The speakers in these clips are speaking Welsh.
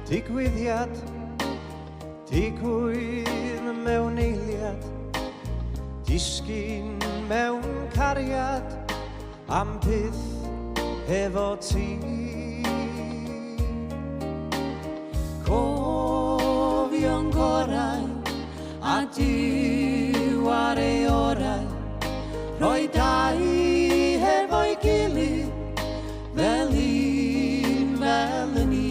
Digwyddiad, digwydd mewn eiliad, disgyn mewn cariad am byth efo ti. Cofio'n gorau a diwar ei orau, rhoi dau hefo'i gilydd fel un fel y ni.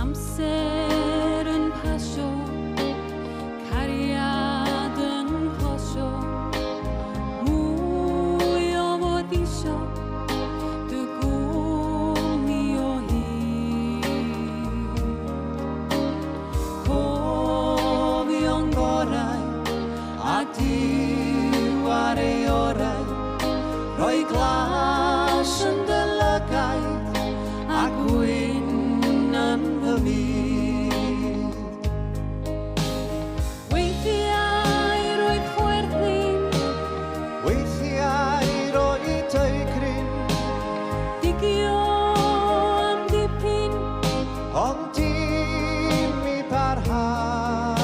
Amser yn pasio, cariad yn closio, mwy o fod isio dy gwmni o hyd. Cofio'n gorau a diwar ei orau, rhoi glas yn dy lygaid a gwyn yn fy myd. Weithiau roedd chwerthin, Weithiau roi teugryn, digio am dipyn, ond dim i barhau.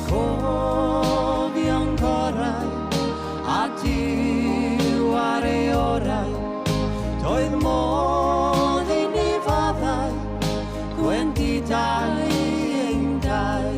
Cofio'n gorau a diwar ei orau, doedd modd i ni faddau, gwendidau ein dau.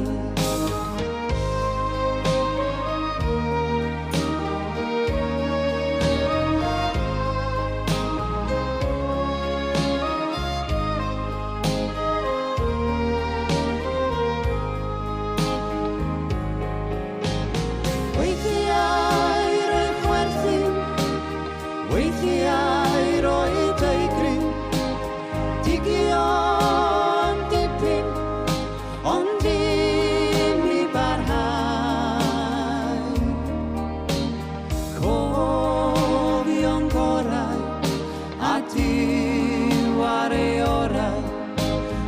Weithiau roedd chwerthin, weithiau roedd teugryn, digio am dipyn, ond dim i barhau. Cofio'n gorau a diwar ei orau,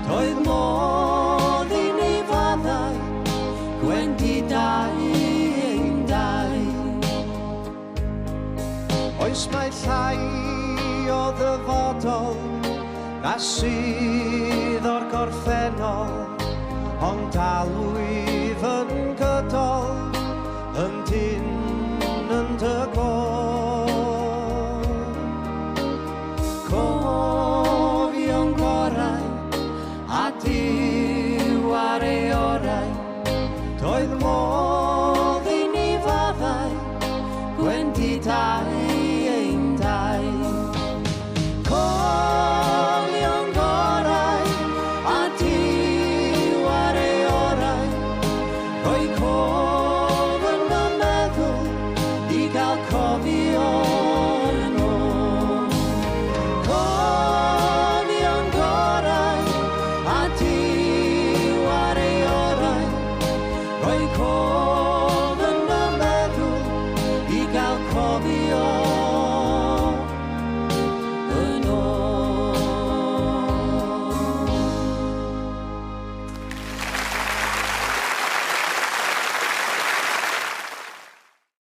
doedd modd i ni faddau, gwendidau ein dau. Oes mai llai o ddyfodol na sydd o'r gorffennol, ond dalwyd